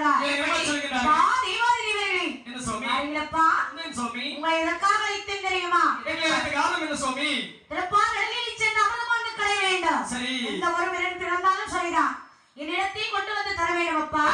சொல்கிறார். தேவாதி தேவர்களே, இல்லப்பா, உங்களை எதற்காக அழைத்தேன் தெரியுமா? திருப்பார் கடலில் சென்று அமிர்தமொன்று கடைய வேண்டும். எந்த ஒரு பிறந்தாலும் சரிதான், என்னிடத்தையும் கொண்டு வந்து தர வேண்டும் அப்பா.